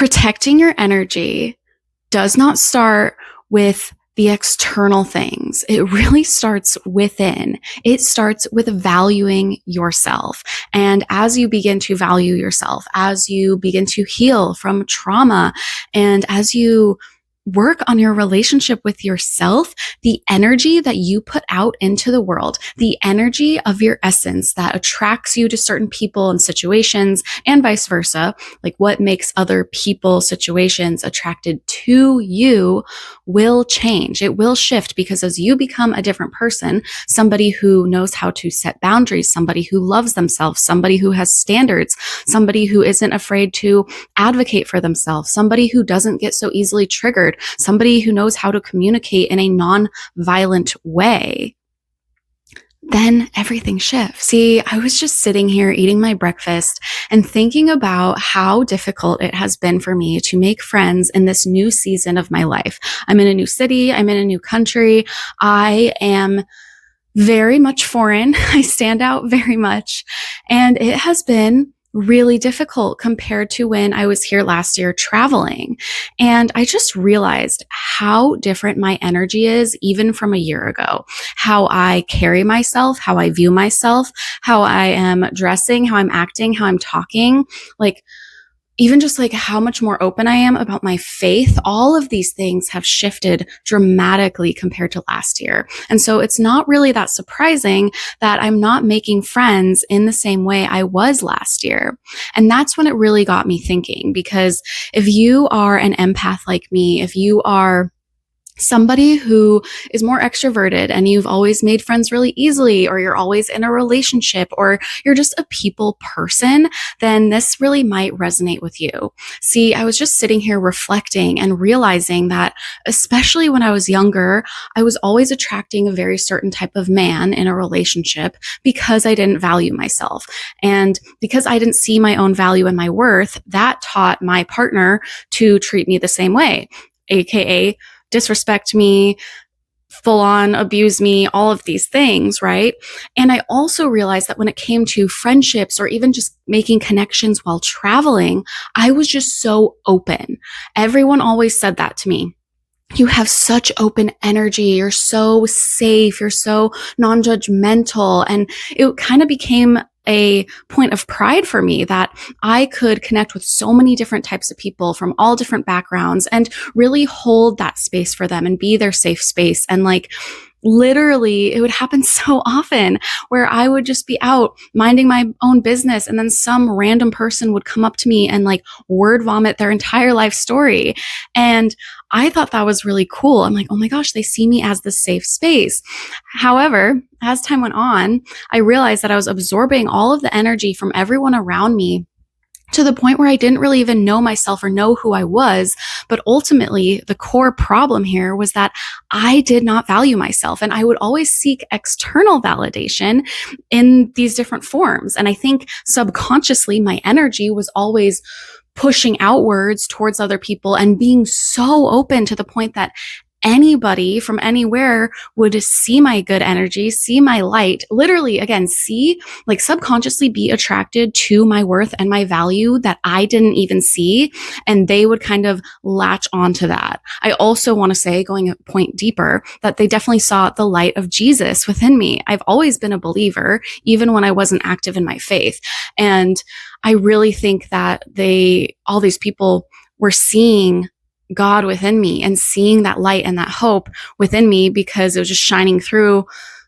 Protecting your energy does not start with the external things. It really starts within. It starts with valuing yourself. And as you begin to value yourself, as you begin to heal from trauma, and as you work on your relationship with yourself, the energy that you put out into the world, the energy of your essence that attracts you to certain people and situations, and vice versa, like what makes other people, situations attracted to you, will change. It will shift because as you become a different person, somebody who knows how to set boundaries, somebody who loves themselves, somebody who has standards, somebody who isn't afraid to advocate for themselves, somebody who doesn't get so easily triggered, somebody who knows how to communicate in a non-violent way, then everything shifts. See, I was just sitting here eating my breakfast and thinking about how difficult it has been for me to make friends in this new season of my life. I'm in a new city. I'm in a new country. I am very much foreign. I stand out very much. And it has been really difficult compared to when I was here last year traveling. And I just realized how different my energy is even from a year ago, how I carry myself, how I view myself, how I am dressing, how I'm acting, how I'm talking, like even just like how much more open I am about my faith. All of these things have shifted dramatically compared to last year. And so it's not really that surprising that I'm not making friends in the same way I was last year. And that's when it really got me thinking, because if you are an empath like me, if you are somebody who is more extroverted and you've always made friends really easily, or you're always in a relationship, or you're just a people person, then this really might resonate with you. See, I was just sitting here reflecting and realizing that, especially when I was younger, I was always attracting a very certain type of man in a relationship because I didn't value myself. And because I didn't see my own value and my worth, that taught my partner to treat me the same way, aka disrespect me, full on abuse me, all of these things, right? And I also realized that when it came to friendships or even just making connections while traveling, I was just so open. Everyone always said that to me. You have such open energy. You're so safe. You're so non-judgmental. And it kind of became a point of pride for me that I could connect with so many different types of people from all different backgrounds and really hold that space for them and be their safe space. And like, literally, it would happen so often where I would just be out minding my own business, and then some random person would come up to me and like word vomit their entire life story. And I thought that was really cool. I'm like, oh my gosh, they see me as the safe space. However, as time went on, I realized that I was absorbing all of the energy from everyone around me to the point where I didn't really even know myself or know who I was. But ultimately, the core problem here was that I did not value myself, and I would always seek external validation in these different forms. And I think subconsciously, my energy was always pushing outwards towards other people and being so open to the point that anybody from anywhere would see my good energy, see my light, literally, again, see, like subconsciously be attracted to my worth and my value that I didn't even see. And they would kind of latch onto that. I also want to say, going a point deeper, that they definitely saw the light of Jesus within me. I've always been a believer, even when I wasn't active in my faith. And I really think that all these people were seeing God within me and seeing that light and that hope within me, because it was just shining through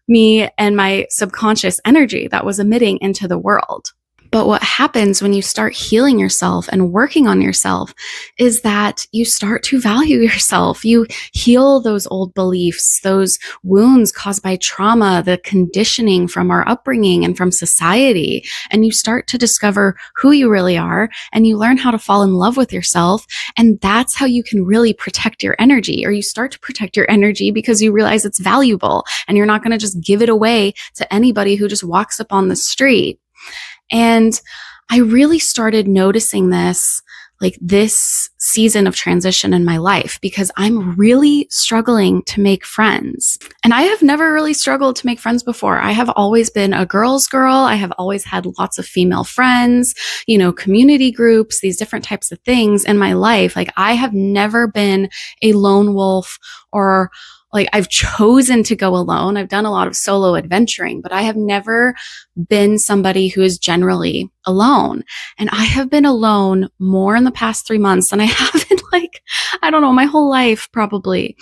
me and my subconscious energy that was emitting into the world. But what happens when you start healing yourself and working on yourself is that you start to value yourself. You heal those old beliefs, those wounds caused by trauma, the conditioning from our upbringing and from society. And you start to discover who you really are, and you learn how to fall in love with yourself. And that's how you can really protect your energy, or you start to protect your energy because you realize it's valuable and you're not going to just give it away to anybody who just walks up on the street. And I really started noticing this like this season of transition in my life because I'm really struggling to make friends. And I have never really struggled to make friends before. I have always been a girl's girl. I have always had lots of female friends, community groups, these different types of things in my life. Like I have never been a lone wolf, or like I've chosen to go alone. I've done a lot of solo adventuring, but I have never been somebody who is generally alone. And I have been alone more in the past 3 months than I have in I don't know, my whole life probably.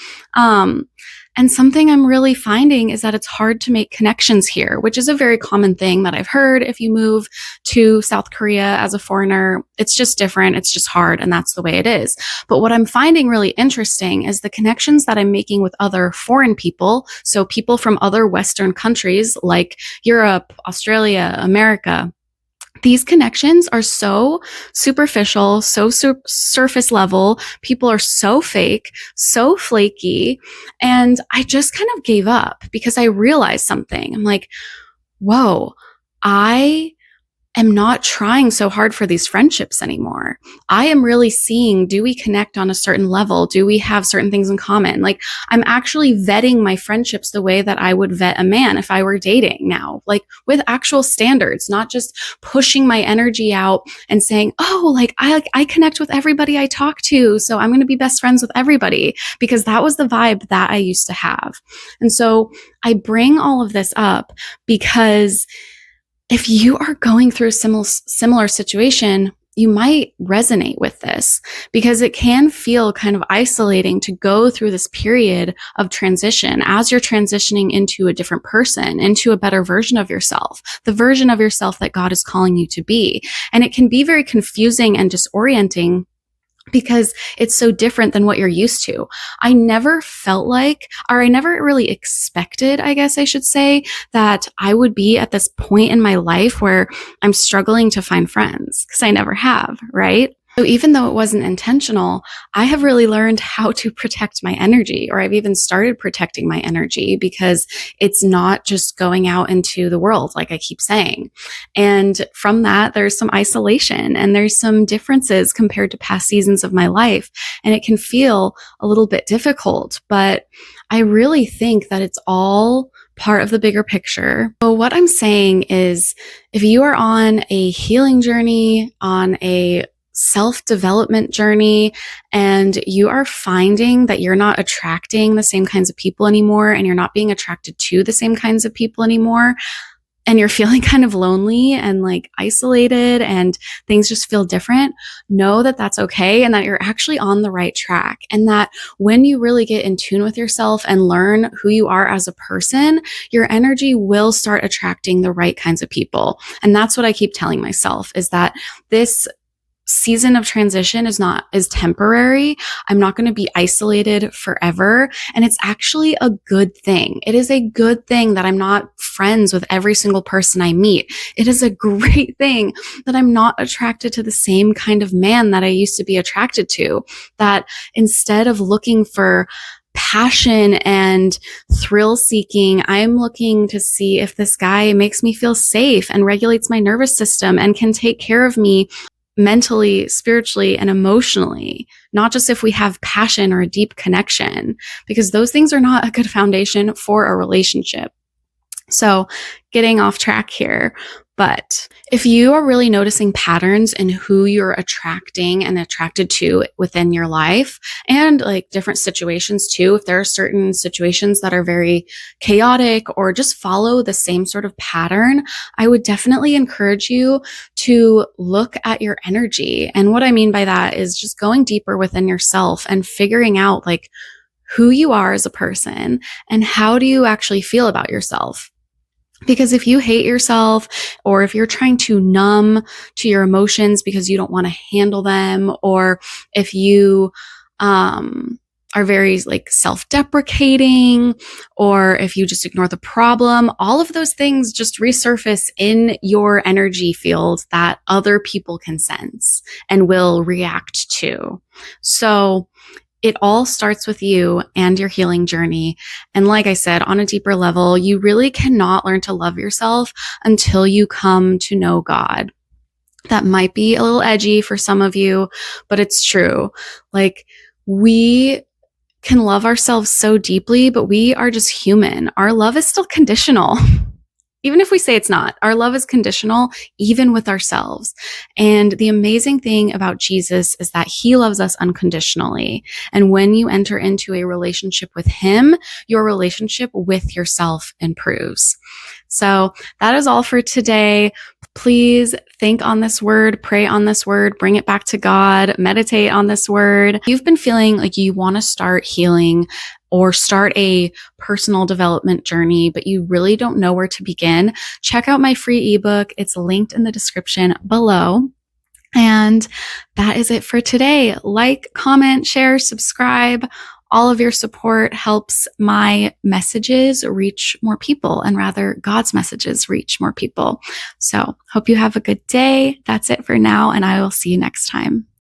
And something I'm really finding is that it's hard to make connections here, which is a very common thing that I've heard. If you move to South Korea as a foreigner, it's just different. It's just hard. And that's the way it is. But what I'm finding really interesting is the connections that I'm making with other foreign people. So people from other Western countries like Europe, Australia, America. These connections are so superficial, so surface level. People are so fake, so flaky. And I just kind of gave up because I realized something. I'm like, whoa, I am not trying so hard for these friendships anymore. I am really seeing, do we connect on a certain level? Do we have certain things in common? Like I'm actually vetting my friendships the way that I would vet a man if I were dating now, like with actual standards, not just pushing my energy out and saying, oh, like I connect with everybody I talk to. So I'm going to be best friends with everybody, because that was the vibe that I used to have. And so I bring all of this up because if you are going through a similar situation, you might resonate with this, because it can feel kind of isolating to go through this period of transition as you're transitioning into a different person, into a better version of yourself, the version of yourself that God is calling you to be. And it can be very confusing and disorienting because it's so different than what you're used to. I never felt like, or I never really expected, I guess I should say, that I would be at this point in my life where I'm struggling to find friends, because I never have, right? So even though it wasn't intentional, I have really learned how to protect my energy, or I've even started protecting my energy, because it's not just going out into the world, like I keep saying. And from that, there's some isolation and there's some differences compared to past seasons of my life. And it can feel a little bit difficult, but I really think that it's all part of the bigger picture. So what I'm saying is, if you are on a healing journey, on a self-development journey, and you are finding that you're not attracting the same kinds of people anymore, and you're not being attracted to the same kinds of people anymore, and you're feeling kind of lonely and like isolated and things just feel different, know that that's okay, and that you're actually on the right track. And that when you really get in tune with yourself and learn who you are as a person, your energy will start attracting the right kinds of people. And that's what I keep telling myself, is that this season of transition is temporary. I'm not going to be isolated forever. And it's actually a good thing. It is a good thing that I'm not friends with every single person I meet. It is a great thing that I'm not attracted to the same kind of man that I used to be attracted to. That instead of looking for passion and thrill seeking, I'm looking to see if this guy makes me feel safe and regulates my nervous system and can take care of me mentally, spiritually, and emotionally, not just if we have passion or a deep connection, because those things are not a good foundation for a relationship. So getting off track here, but if you are really noticing patterns in who you're attracting and attracted to within your life, and like different situations too, if there are certain situations that are very chaotic or just follow the same sort of pattern, I would definitely encourage you to look at your energy. And what I mean by that is just going deeper within yourself and figuring out like who you are as a person and how do you actually feel about yourself. Because if you hate yourself, or if you're trying to numb to your emotions because you don't want to handle them, or if you are very like self-deprecating, or if you just ignore the problem, all of those things just resurface in your energy field that other people can sense and will react to. So it all starts with you and your healing journey. And like I said, on a deeper level, you really cannot learn to love yourself until you come to know God. that might be a little edgy for some of you, but it's true. Like, we can love ourselves so deeply, but we are just human. Our love is still conditional. Even if we say it's not, our love is conditional, even with ourselves. And the amazing thing about Jesus is that he loves us unconditionally. And when you enter into a relationship with him, your relationship with yourself improves. So that is all for today. Please think on this word, pray on this word, bring it back to God, meditate on this word. You've been feeling like you want to start healing or start a personal development journey, but you really don't know where to begin, check out my free ebook. It's linked in the description below. And that is it for today. Like, comment, share, subscribe. All of your support helps my messages reach more people, and rather God's messages reach more people. So hope you have a good day. That's it for now, and I will see you next time.